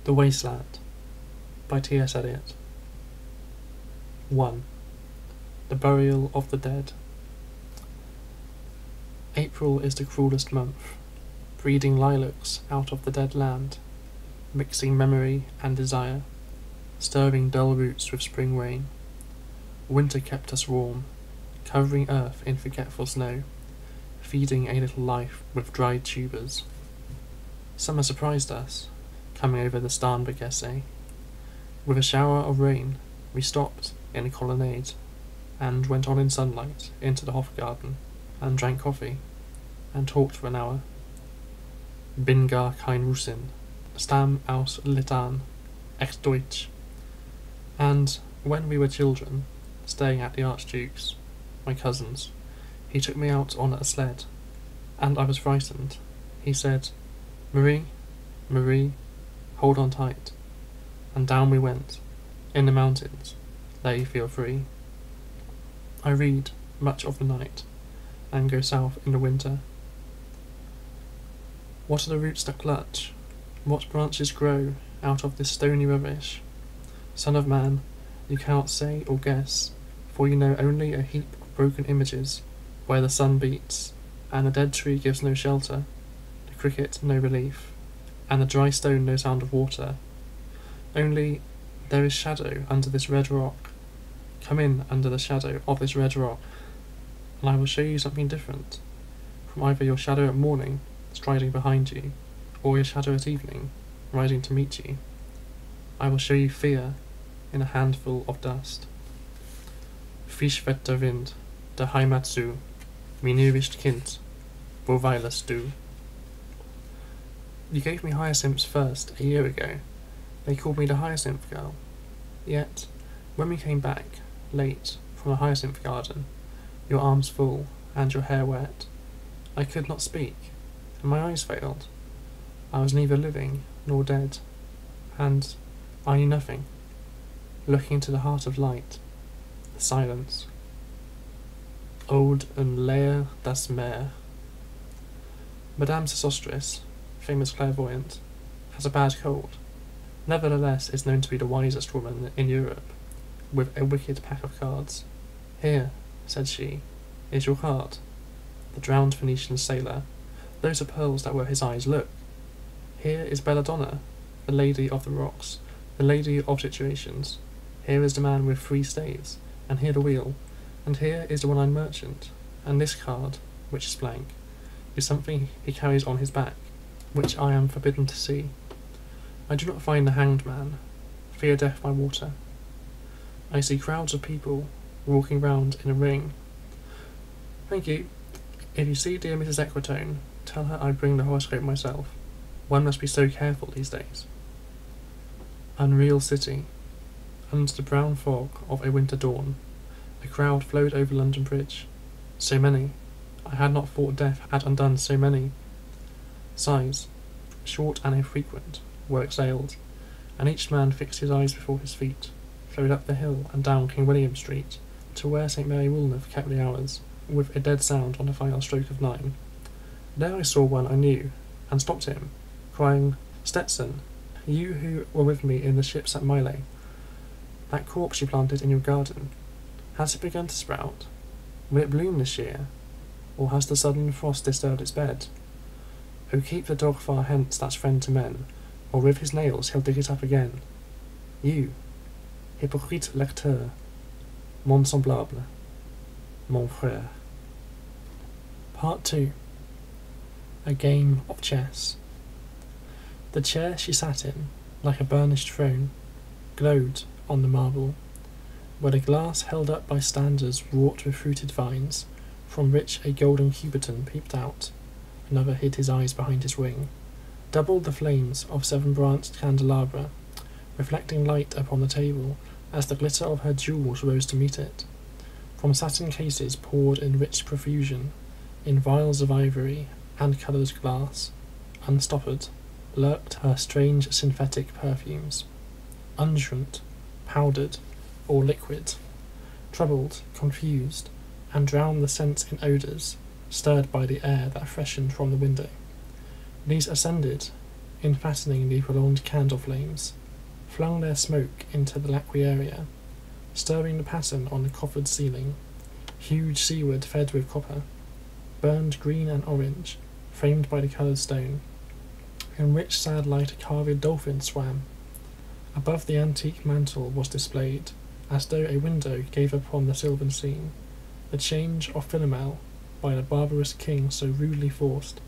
The Wasteland by T.S. Eliot. 1. The Burial of the Dead. April is the cruelest month, breeding lilacs out of the dead land, mixing memory and desire, stirring dull roots with spring rain. Winter kept us warm, covering earth in forgetful snow, feeding a little life with dried tubers. Summer surprised us, coming over the Starnberg. With a shower of rain, we stopped in a colonnade, and went on in sunlight into the Hofgarten, and drank coffee, and talked for an hour. Bin gar kein Russin, stamm aus Litan, echt Deutsch. And when we were children, staying at the Archduke's, my cousin's, he took me out on a sled, and I was frightened. He said, "Marie, Marie, hold on tight." And down we went, in the mountains. There you feel free. I read much of the night, and go south in the winter. What are the roots that clutch? What branches grow out of this stony rubbish? Son of man, you cannot say or guess, for you know only a heap of broken images, where the sun beats, and the dead tree gives no shelter, the cricket no relief, and the dry stone no sound of water. Only there is shadow under this red rock. Come in under the shadow of this red rock, and I will show you something different from either your shadow at morning, striding behind you, or your shadow at evening, rising to meet you. I will show you fear in a handful of dust. Frisch weht der Wind, der Heimat zu, mein irrwischt Kind, wo weilest du? You gave me hyacinths first a year ago. They called me the hyacinth girl. Yet, when we came back, late, from the hyacinth garden, your arms full, and your hair wet, I could not speak, and my eyes failed. I was neither living nor dead, and I knew nothing, looking into the heart of light, the silence. Ode und Leer das Meer. Madame Sosostris, famous clairvoyant, has a bad cold. Nevertheless is known to be the wisest woman in Europe, with a wicked pack of cards. "Here," said she, "is your card. The drowned Phoenician sailor. Those are pearls that were his eyes, look. Here is Belladonna, the lady of the rocks, the lady of situations. Here is the man with 3 staves, and here the wheel, and here is the one-eyed merchant, and this card, which is blank, is something he carries on his back, which I am forbidden to see. I do not find the hanged man, fear death by water. I see crowds of people walking round in a ring. Thank you. If you see dear Mrs. Equitone, tell her I bring the horoscope myself. One must be so careful these days." Unreal city. Under the brown fog of a winter dawn, a crowd flowed over London Bridge. So many. I had not thought death had undone so many. Sighs, short and infrequent, were exhaled, and each man fixed his eyes before his feet, flowed up the hill and down King William Street, to where St. Mary Woolnoth kept the hours, with a dead sound on the final stroke of 9. There I saw one I knew, and stopped him, crying, "Stetson, you who were with me in the ships at Mile, that corpse you planted in your garden, has it begun to sprout? Will it bloom this year? Or has the sudden frost disturbed its bed? Oh, keep the dog far hence that's friend to men, or with his nails he'll dig it up again. You, hypocrite lecteur, mon semblable, mon frère." Part 2. A game of chess. The chair she sat in, like a burnished throne, glowed on the marble, where the glass held up by standards wrought with fruited vines, from which a golden cubiton peeped out. Another hid his eyes behind his wing, doubled the flames of 7-branched candelabra, reflecting light upon the table as the glitter of her jewels rose to meet it. From satin cases poured in rich profusion, in vials of ivory and coloured glass, unstoppered, lurked her strange synthetic perfumes, unguent, powdered, or liquid, troubled, confused, and drowned the scents in odours, stirred by the air that freshened from the window. These ascended, in fastening the prolonged candle flames, flung their smoke into the laquiarea, stirring the pattern on the coffered ceiling, huge seaward fed with copper, burned green and orange, framed by the coloured stone. In rich sad light a carved dolphin swam. Above the antique mantle was displayed, as though a window gave upon the sylvan scene, the change of Philomel by the barbarous king so rudely forced.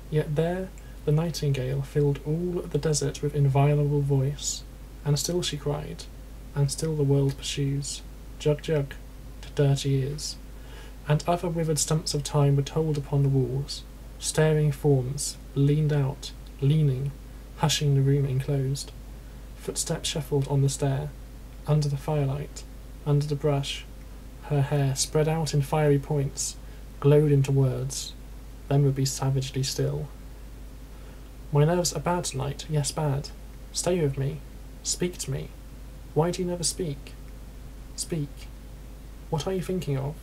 Yet there the nightingale filled all the desert with inviolable voice, and still she cried, and still the world pursues, jug jug, to dirty ears. And other withered stumps of time were told upon the walls, staring forms, leaned out, leaning, hushing the room enclosed. Footsteps shuffled on the stair, under the firelight, under the brush. Her hair, spread out in fiery points, glowed into words, then would be savagely still. My nerves are bad tonight, yes, bad. Stay with me. Speak to me. Why do you never speak? Speak. What are you thinking of?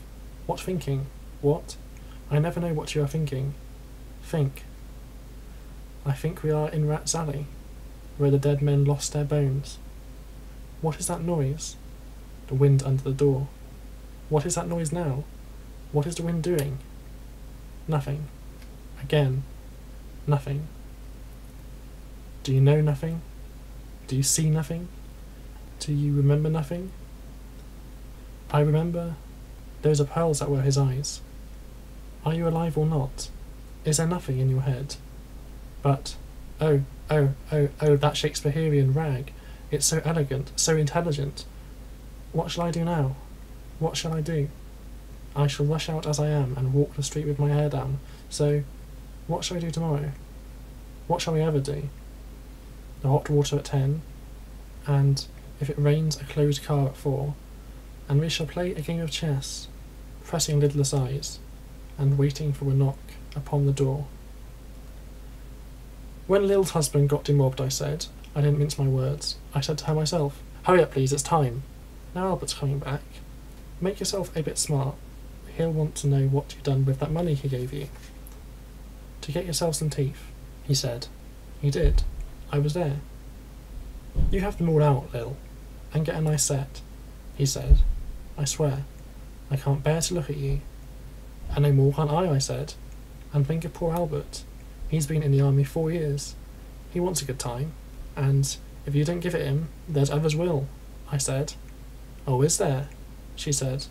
What thinking? What? I never know what you are thinking. Think. I think we are in Rat's Alley, where the dead men lost their bones. What is that noise? The wind under the door. What is that noise now? What is the wind doing? Nothing. Again. Nothing. Do you know nothing? Do you see nothing? Do you remember nothing? I remember those are pearls that were his eyes. Are you alive or not? Is there nothing in your head? But, oh, that Shakespearean rag. It's so elegant, so intelligent. What shall I do now? What shall I do? I shall rush out as I am and walk the street with my hair down. So, what shall I do tomorrow? What shall we ever do? The hot water at 10, and if it rains a closed car at 4, and we shall play a game of chess, pressing lidless eyes, and waiting for a knock upon the door. When Lil's husband got demobbed, I said, I didn't mince my words, I said to her myself, hurry up please, it's time. Now Albert's coming back. Make yourself a bit smart. He'll want to know what you've done with that money he gave you. To get yourself some teeth, he said. He did. I was there. You have them all out, Lil, and get a nice set, he said. I swear, I can't bear to look at you. And no more can't I said. And think of poor Albert. He's been in the army 4 years. He wants a good time, and if you don't give it him, there's others will, I said. Oh, is there? She said.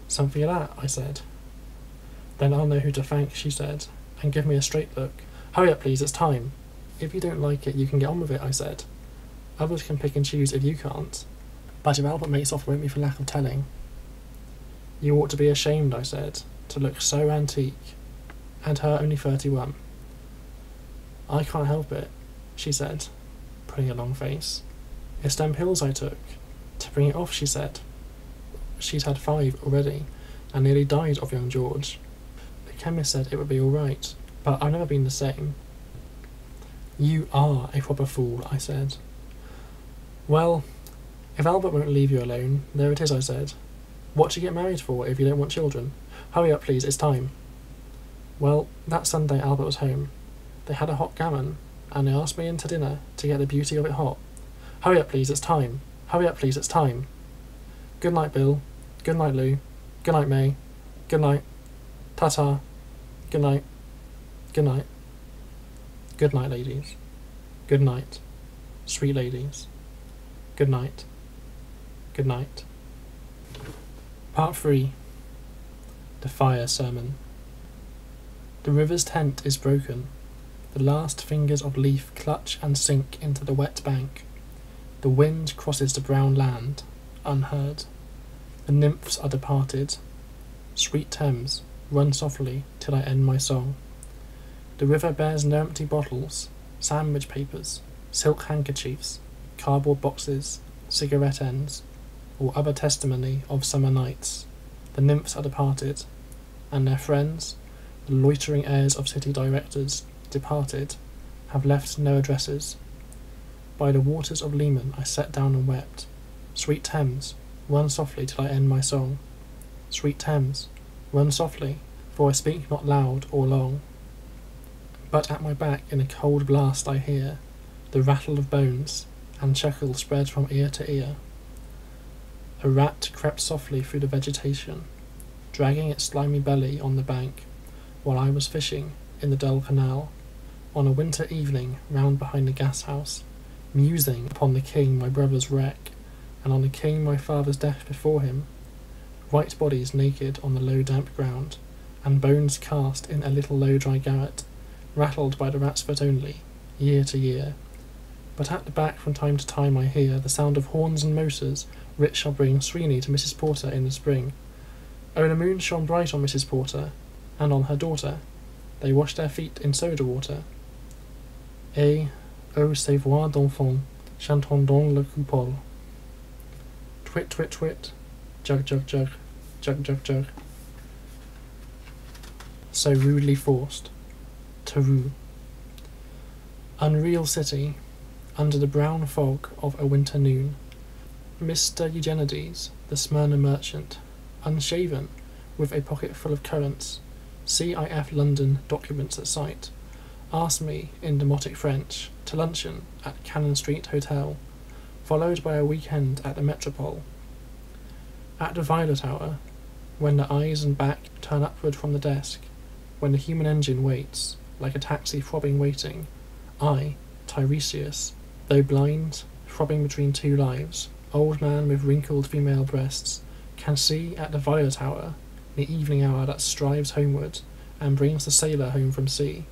Something of that, I said. Then I'll know who to thank, she said, and give me a straight look. Hurry up please, it's time. If you don't like it, you can get on with it, I said. Others can pick and choose if you can't. But if Albert makes off, it won't be for lack of telling. You ought to be ashamed, I said, to look so antique, and her only 31. I can't help it, she said, putting a long face. It's them pills I took. To bring it off, she said. She'd had 5 already, and nearly died of young George. The chemist said it would be all right, but I've never been the same. You are a proper fool, I said. Well, if Albert won't leave you alone, there it is, I said. What do you get married for if you don't want children? Hurry up, please, it's time. Well, that Sunday Albert was home. They had a hot gammon, and they asked me in to dinner to get the beauty of it hot. Hurry up, please, it's time. Hurry up, please, it's time. Good night, Bill. Good night, Lou. Good night, May. Good night. Ta-ta. Good night. Good night. Good night, ladies. Good night, sweet ladies. Good night. Good night. Part 3. The Fire Sermon. The river's tent is broken. The last fingers of leaf clutch and sink into the wet bank. The wind crosses the brown land, unheard. The nymphs are departed. Sweet Thames, run softly till I end my song. The river bears no empty bottles, sandwich papers, silk handkerchiefs, cardboard boxes, cigarette ends, or other testimony of summer nights. The nymphs are departed, and their friends, the loitering heirs of city directors, departed, have left no addresses. By the waters of Lehman I sat down and wept. Sweet Thames, run softly till I end my song. Sweet Thames, run softly, for I speak not loud or long. But at my back in a cold blast I hear the rattle of bones, and chuckle spread from ear to ear. A rat crept softly through the vegetation, dragging its slimy belly on the bank, while I was fishing in the dull canal, on a winter evening round behind the gas house, musing upon the king my brother's wreck, and on the king my father's death before him, white bodies naked on the low damp ground, and bones cast in a little low dry garret, rattled by the rat's foot only, year to year. But at the back from time to time I hear the sound of horns and motors, which shall bring Sweeney to Mrs. Porter in the spring. Oh, the moon shone bright on Mrs. Porter, and on her daughter. They washed their feet in soda water. Et, oh, ces voix d'enfants, chantant dans le coupole. Twit, twit, twit, jug, jug, jug, jug, jug, jug. So rudely forced. Taroo. Unreal city, under the brown fog of a winter noon. Mr. Eugenides, the Smyrna merchant, unshaven, with a pocket full of currants, CIF London documents at sight, asked me in demotic French to luncheon at Cannon Street Hotel, followed by a weekend at the Metropole. At the Violet Hour, when the eyes and back turn upward from the desk, when the human engine waits, like a taxi throbbing waiting, I, Tiresias, though blind, throbbing between two lives, old man with wrinkled female breasts, can see at the Violet Hour, the evening hour that strives homeward, and brings the sailor home from sea.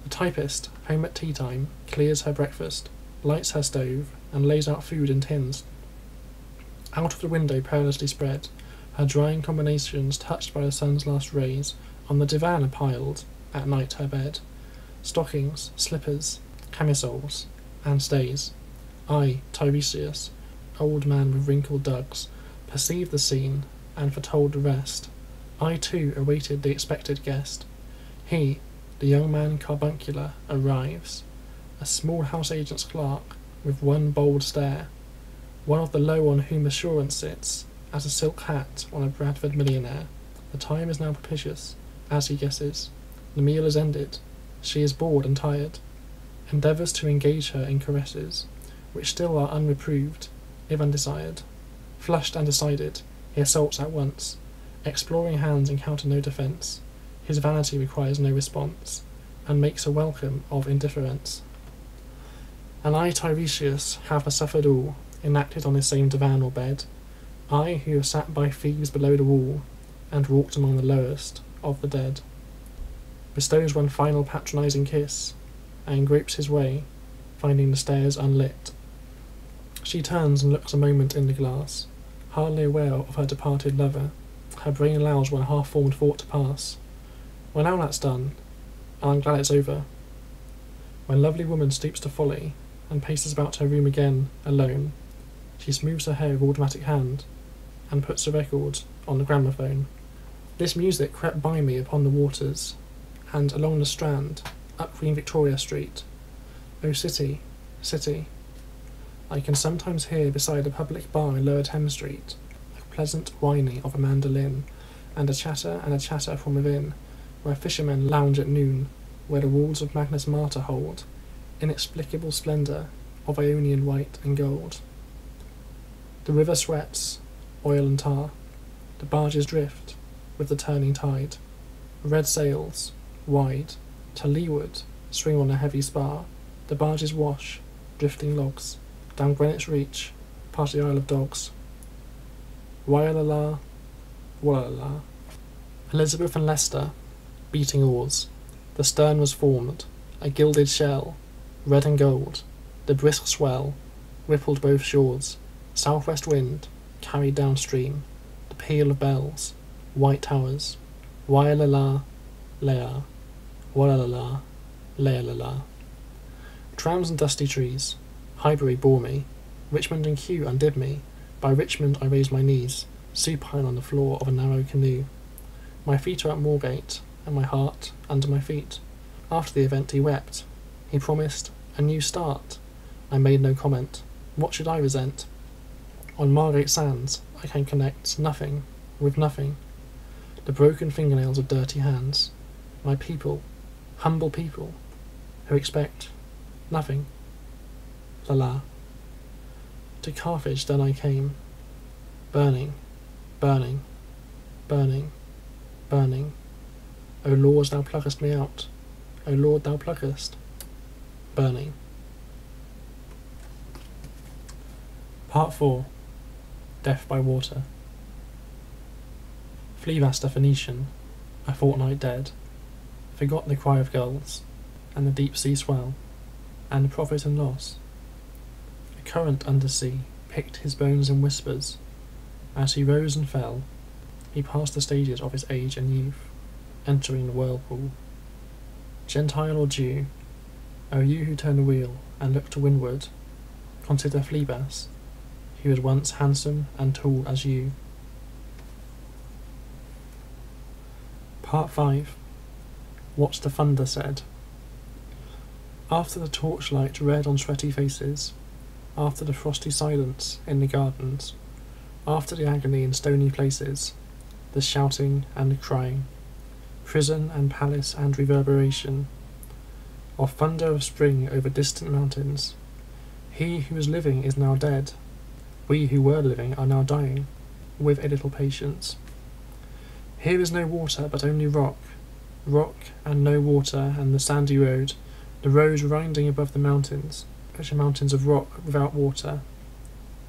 The typist, home at tea time, clears her breakfast, lights her stove, and lays out food in tins. Out of the window perilously spread, her drying combinations touched by the sun's last rays, on the divan are piled, at night her bed, stockings, slippers, camisoles, and stays. I, Tiresias, old man with wrinkled dugs, perceived the scene, and foretold the rest. I too awaited the expected guest. He, the young man carbuncular, arrives, a small house agent's clerk, with one bold stare, one of the low on whom assurance sits, as a silk hat on a Bradford millionaire. The time is now propitious, as he guesses. The meal is ended. She is bored and tired, endeavours to engage her in caresses, which still are unreproved, if undesired. Flushed and decided, he assaults at once. Exploring hands encounter no defence. His vanity requires no response, and makes a welcome of indifference. And I, Tiresias, have suffered all, enacted on the same divan or bed. I, who have sat by thieves below the wall, and walked among the lowest of the dead. Bestows one final patronising kiss, and gropes his way, finding the stairs unlit. She turns and looks a moment in the glass, hardly aware of her departed lover. Her brain allows one half-formed thought to pass. Well, now that's done, and I'm glad it's over. When lovely woman stoops to folly, and paces about her room again, alone, she smooths her hair with automatic hand, and puts the record on the gramophone. This music crept by me upon the waters, and along the Strand, up Queen Victoria Street. O city, city, I can sometimes hear beside a public bar in Lower Thames Street a pleasant whining of a mandolin, and a chatter from within, where fishermen lounge at noon, where the walls of Magnus Martyr hold inexplicable splendour of Ionian white and gold. The river sweats, oil and tar. The barges drift with the turning tide. Red sails, wide, to leeward, swing on a heavy spar. The barges wash, drifting logs, down Greenwich Reach, past the Isle of Dogs. Waialala, wallala. Elizabeth and Leicester, beating oars. The stern was formed, a gilded shell, red and gold. The brisk swell rippled both shores. Southwest wind carried downstream the peal of bells, white towers. Waialala, lea, wallala, lealala. Trams and dusty trees. Highbury bore me. Richmond and Kew undid me. By Richmond I raised my knees, supine on the floor of a narrow canoe. My feet are at Moorgate, and my heart under my feet. After the event he wept. He promised a new start. I made no comment. What should I resent? On Margate Sands I can connect nothing with nothing. The broken fingernails of dirty hands. My people, Humble people who expect nothing. La la. To Carthage then I came, burning, burning, burning, burning. O Lord, thou pluckest me out. O Lord, thou pluckest. Burning. Part 4. Death by Water. Flea Bath the Phoenician, a fortnight dead, forgot the cry of gulls, and the deep sea swell, and profit and loss. A current under sea picked his bones in whispers. As he rose and fell, he passed the stages of his age and youth, entering the whirlpool. Gentile or Jew, O you who turn the wheel and look to windward, consider Flea Bath, who was once handsome and tall as you. Part 5. What the Thunder Said. After the torchlight red on sweaty faces, after the frosty silence in the gardens, after the agony in stony places, the shouting and the crying, prison and palace and reverberation, of thunder of spring over distant mountains, he who was living is now dead, we who were living are now dying, with a little patience. Here is no water but only rock, rock and no water and the sandy road, the road winding above the mountains, which are mountains of rock without water.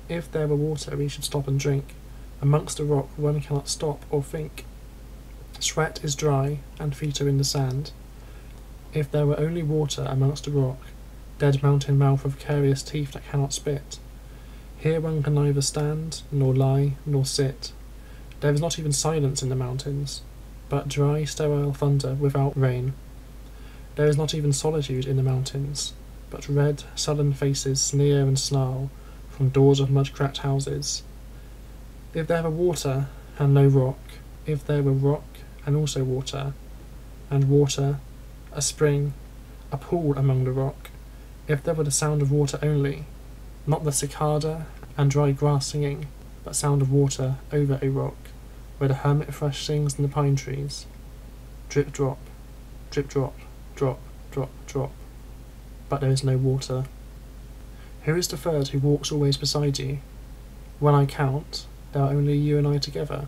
If there were water we should stop and drink. Amongst the rock one cannot stop or think. Sweat is dry and feet are in the sand. If there were only water amongst the rock, dead mountain mouth of carious teeth that cannot spit. Here one can neither stand, nor lie, nor sit. There is not even silence in the mountains, but dry, sterile thunder without rain. There is not even solitude in the mountains, but red, sullen faces sneer and snarl from doors of mud-cracked houses. If there were water and no rock, if there were rock and also water, and water, a spring, a pool among the rock, if there were the sound of water only, not the cicada and dry grass singing, but sound of water over a rock, where the hermit thrush sings in the pine trees. Drip drop, drip drop, drop, drop, drop. But there is no water. Who is the third who walks always beside you? When I count, there are only you and I together.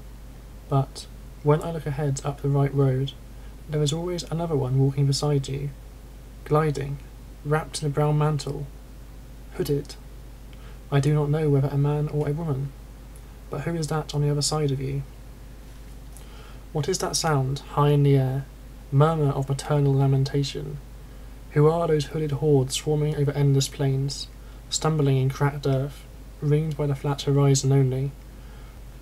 But when I look ahead up the right road, there is always another one walking beside you, gliding, wrapped in a brown mantle, hooded. I do not know whether a man or a woman, but who is that on the other side of you? What is that sound, high in the air, murmur of maternal lamentation? Who are those hooded hordes swarming over endless plains, stumbling in cracked earth, ringed by the flat horizon only?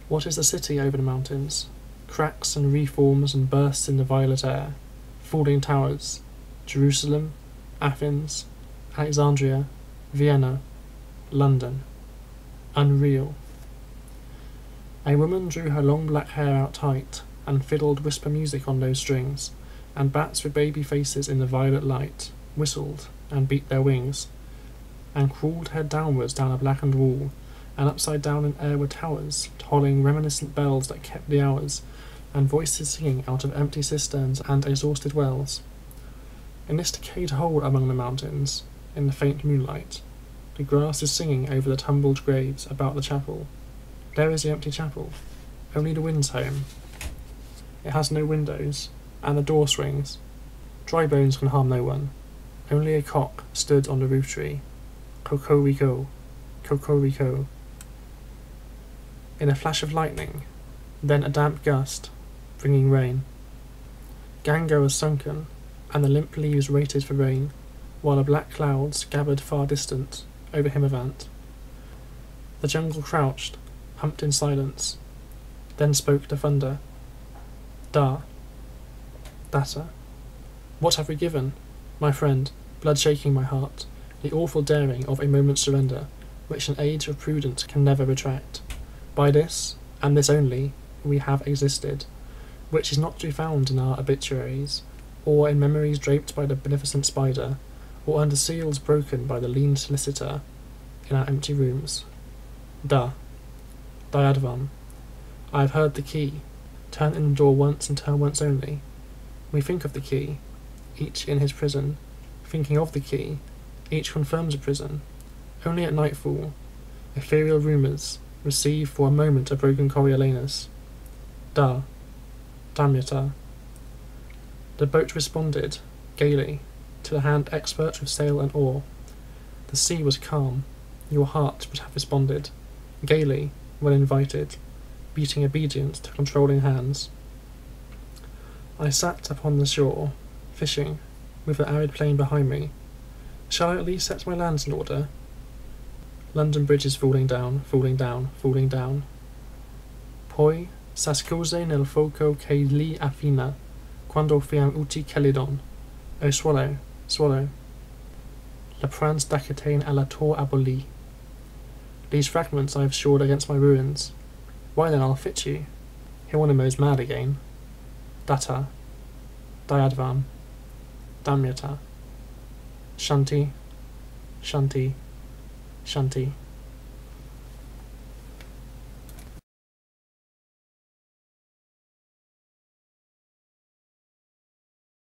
What is the city over the mountains? Cracks and reforms and bursts in the violet air, falling towers, Jerusalem, Athens, Alexandria, Vienna, London. Unreal. A woman drew her long black hair out tight, and fiddled whisper music on those strings, and bats with baby faces in the violet light whistled and beat their wings, and crawled head downwards down a blackened wall, and upside down in air were towers, tolling reminiscent bells that kept the hours, and voices singing out of empty cisterns and exhausted wells. In this decayed hole among the mountains, in the faint moonlight, the grass is singing over the tumbled graves about the chapel. There is the empty chapel, only the wind's home. It has no windows, and the door swings. Dry bones can harm no one. Only a cock stood on the roof tree. Cocorico, cocorico. In a flash of lightning, then a damp gust, bringing rain. Gango was sunken, and the limp leaves waited for rain, while the black clouds gathered far distant, over Himavant. The jungle crouched, humped in silence, then spoke the thunder. Da. Data. What have we given? My friend, blood shaking my heart, the awful daring of a moment's surrender, which an age of prudence can never retract. By this, and this only, we have existed, which is not to be found in our obituaries, or in memories draped by the beneficent spider, or under seals broken by the lean solicitor, in our empty rooms. Da. Diadvam. I have heard the key. Turn in the door once and turn once only. We think of the key. each in his prison, thinking of the key, each confirms a prison. Only at nightfall, ethereal rumours receive for a moment a broken Coriolanus. Damnata. The boat responded, gaily, to the hand expert with sail and oar. The sea was calm. Your heart would have responded, gaily, when invited, beating obedience to controlling hands. I sat upon the shore, fishing, with the arid plain behind me. Shall I at least set my lands in order? London Bridge is falling down, falling down, falling down. Poi s'ascose nel fuoco che lì affina, quando fiam uti celidon. Oh, swallow, swallow. La prans dacetain alla tor aboli. These fragments I have shored against my ruins. Why then I'll fit you. Hieronymo's mad again. Data. Diadvam. Damyata. Shanti. Shanti. Shanti.